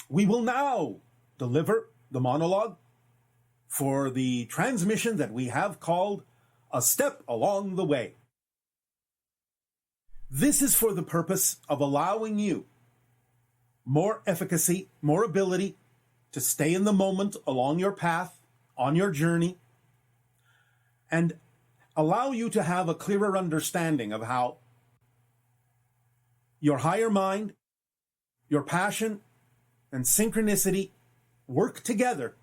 We will now deliver the monologue for the transmission that we have called A Step Along the Way. This is for the purpose of allowing you more efficacy, more ability to stay in the moment along your path, on your journey, and allow you to have a clearer understanding of how your higher mind, your passion, and synchronicity work together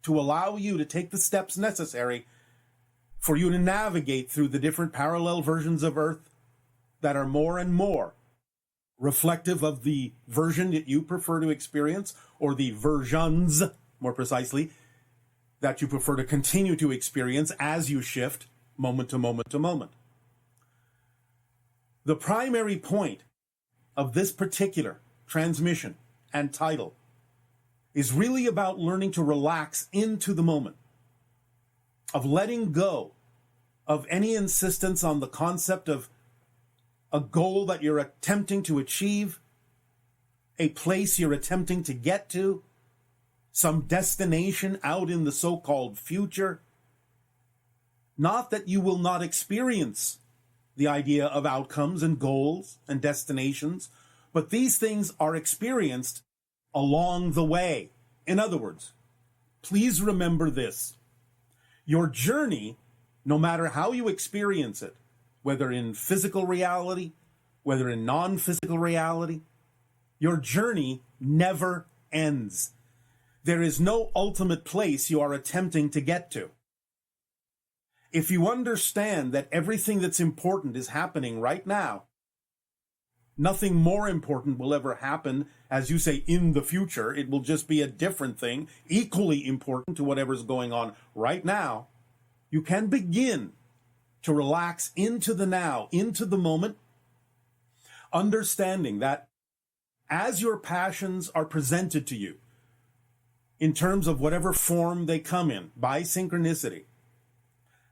to allow you to take the steps necessary for you to navigate through the different parallel versions of Earth that are more and more reflective of the version that you prefer to experience, or the versions, more precisely, that you prefer to continue to experience as you shift moment to moment to moment. The primary point of this particular transmission and title is really about learning to relax into the moment, of letting go of any insistence on the concept of a goal that you're attempting to achieve, a place you're attempting to get to, some destination out in the so-called future. Not that you will not experience the idea of outcomes and goals and destinations, but these things are experienced along the way. In other words, please remember this. Your journey, no matter how you experience it, whether in physical reality, whether in non-physical reality, your journey never ends. There is no ultimate place you are attempting to get to. If you understand that everything that's important is happening right now, nothing more important will ever happen, as you say, in the future. It will just be a different thing, equally important to whatever's going on right now. You can begin to relax into the now, into the moment, understanding that as your passions are presented to you, in terms of whatever form they come in, by synchronicity,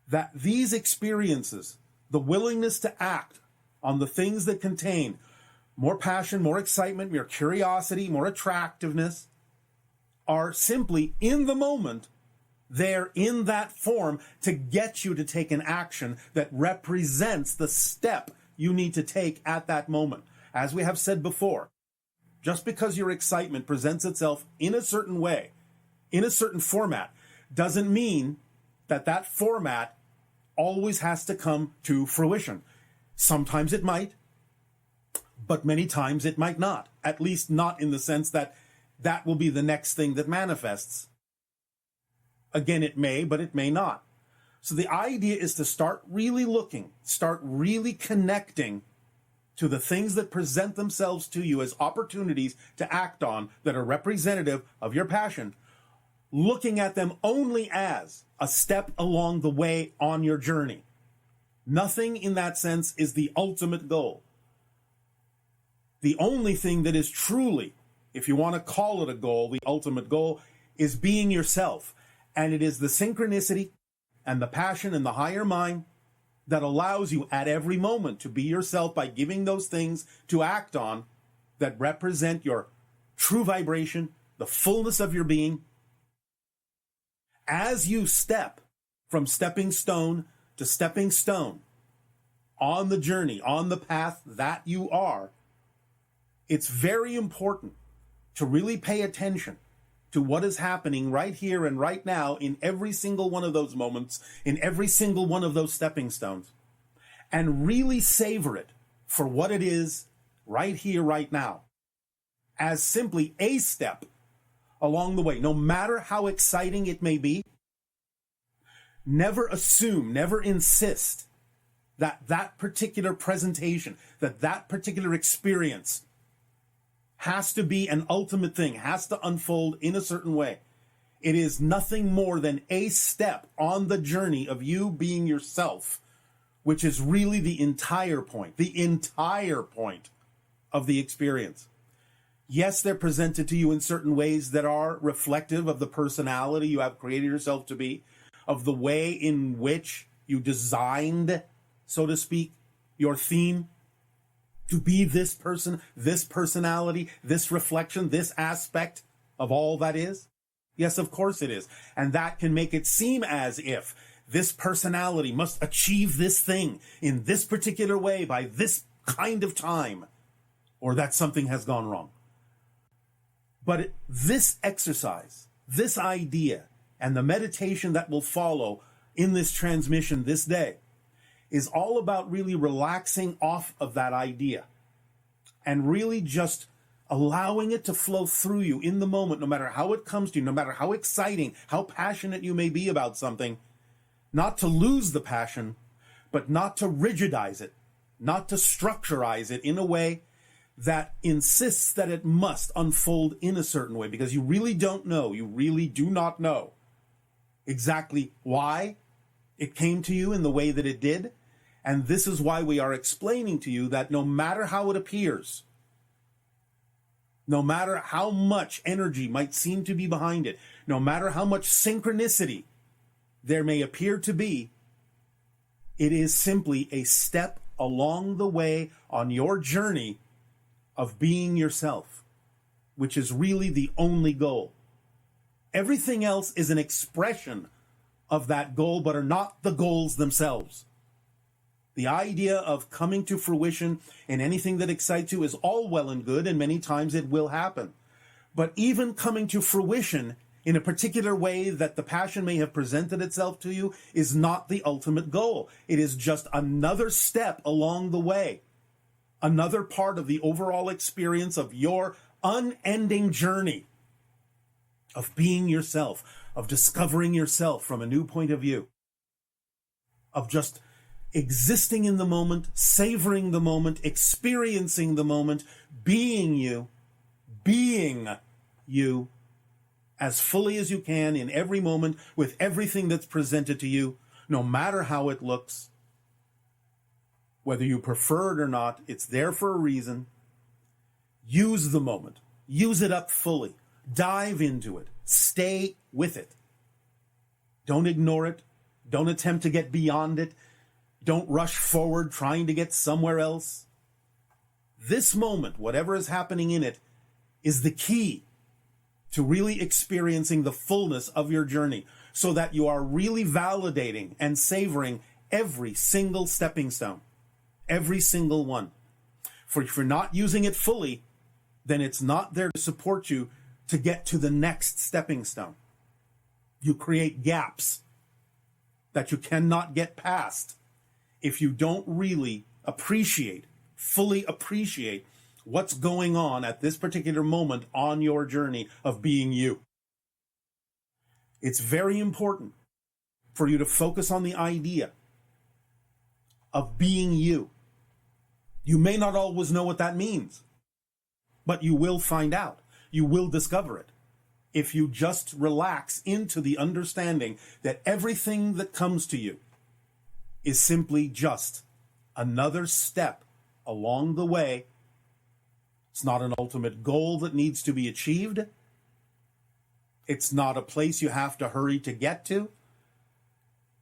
that these experiences, the willingness to act on the things that contain more passion, more excitement, more curiosity, more attractiveness, are simply in the moment, there in that form to get you to take an action that represents the step you need to take at that moment. As we have said before, just because your excitement presents itself in a certain way, in a certain format, doesn't mean that that format always has to come to fruition. Sometimes it might, but many times it might not. At least not in the sense that that will be the next thing that manifests. Again, it may, but it may not. So the idea is to start really looking, start really connecting to the things that present themselves to you as opportunities to act on that are representative of your passion, looking at them only as a step along the way on your journey. Nothing in that sense is the ultimate goal. The only thing that is truly, if you want to call it a goal, the ultimate goal, is being yourself. And it is the synchronicity and the passion and the higher mind that allows you at every moment to be yourself by giving those things to act on that represent your true vibration, the fullness of your being. As you step from stepping stone to stepping stone on the journey, on the path that you are, it's very important to really pay attention to what is happening right here and right now in every single one of those moments, in every single one of those stepping stones, and really savor it for what it is right here, right now, as simply a step along the way, no matter how exciting it may be. Never assume, never insist that that particular presentation, that particular experience has to be an ultimate thing, has to unfold in a certain way. It is nothing more than a step on the journey of you being yourself, which is really the entire point of the experience. Yes, they're presented to you in certain ways that are reflective of the personality you have created yourself to be, of the way in which you designed, so to speak, your theme. to be this person, this personality, this reflection, this aspect of all that is? Yes, of course it is. And that can make it seem as if this personality must achieve this thing in this particular way by this kind of time, or that something has gone wrong. But this exercise, this idea, and the meditation that will follow in this transmission this day is all about really relaxing off of that idea and really just allowing it to flow through you in the moment, no matter how it comes to you, no matter how exciting, how passionate you may be about something, not to lose the passion, but not to rigidize it, not to structurize it in a way that insists that it must unfold in a certain way, because you really don't know, you really do not know exactly why it came to you in the way that it did. And this is why we are explaining to you that no matter how it appears, no matter how much energy might seem to be behind it, no matter how much synchronicity there may appear to be, it is simply a step along the way on your journey of being yourself, which is really the only goal. Everything else is an expression of that goal, but are not the goals themselves. The idea of coming to fruition in anything that excites you is all well and good, and many times it will happen. But even coming to fruition in a particular way that the passion may have presented itself to you is not the ultimate goal. It is just another step along the way, another part of the overall experience of your unending journey of being yourself, of discovering yourself from a new point of view, of just existing in the moment, savoring the moment, experiencing the moment, being you as fully as you can in every moment with everything that's presented to you, no matter how it looks. Whether you prefer it or not, it's there for a reason. Use the moment. Use it up fully. Dive into it. Stay with it. Don't ignore it. Don't attempt to get beyond it. Don't rush forward trying to get somewhere else. This moment, whatever is happening in it, is the key to really experiencing the fullness of your journey, so that you are really validating and savoring every single stepping stone, every single one. For if you're not using it fully, then it's not there to support you to get to the next stepping stone. You create gaps that you cannot get past if you don't really fully appreciate what's going on at this particular moment on your journey of being you. It's very important for you to focus on the idea of being you. You may not always know what that means, but you will find out. You will discover it if you just relax into the understanding that everything that comes to you is simply just another step along the way. It's not an ultimate goal that needs to be achieved. It's not a place you have to hurry to get to.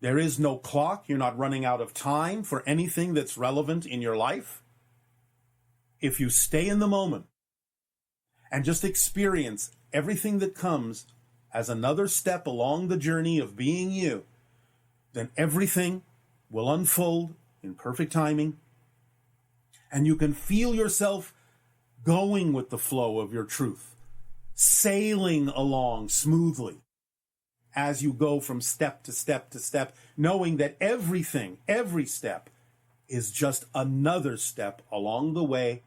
There is no clock. You're not running out of time for anything that's relevant in your life. If you stay in the moment and just experience everything that comes as another step along the journey of being you, then everything will unfold in perfect timing, and you can feel yourself going with the flow of your truth, sailing along smoothly as you go from step to step to step, knowing that every step is just another step along the way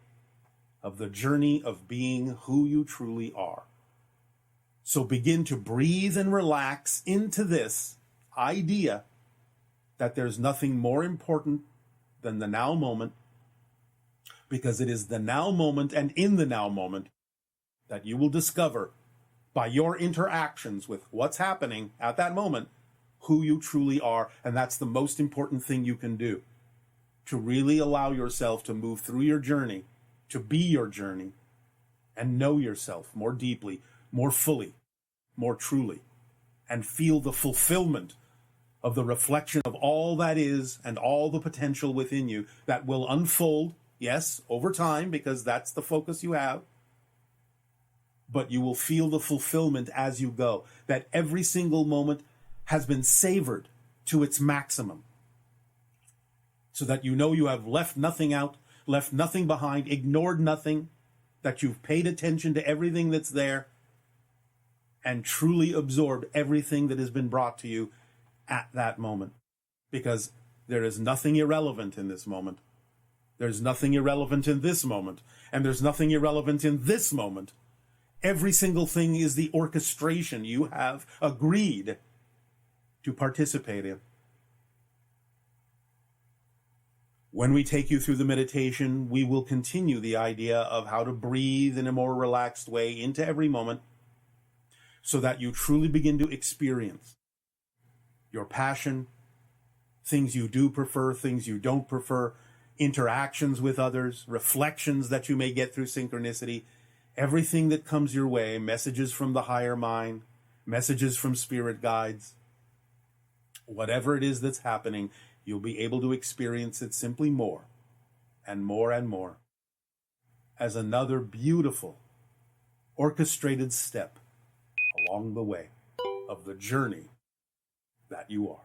of the journey of being who you truly are. So begin to breathe and relax into this idea that there's nothing more important than the now moment, because it is the now moment and in the now moment that you will discover by your interactions with what's happening at that moment who you truly are. And that's the most important thing you can do, to really allow yourself to move through your journey, to be your journey, and know yourself more deeply, more fully, more truly, and feel the fulfillment of the reflection of all that is and all the potential within you that will unfold yes, over time, because that's the focus you have. But you will feel the fulfillment as you go, that every single moment has been savored to its maximum, so that you know you have left nothing out, left nothing behind, ignored nothing, that you've paid attention to everything that's there, and truly absorbed everything that has been brought to you at that moment. Because there is nothing irrelevant in this moment. There's nothing irrelevant in this moment. And there's nothing irrelevant in this moment. Every single thing is the orchestration you have agreed to participate in. When we take you through the meditation, we will continue the idea of how to breathe in a more relaxed way into every moment, so that you truly begin to experience your passion, things you do prefer, things you don't prefer, interactions with others, reflections that you may get through synchronicity, everything that comes your way, messages from the higher mind, messages from spirit guides, whatever it is that's happening, you'll be able to experience it simply more and more and more as another beautiful, orchestrated step along the way of the journey that you are.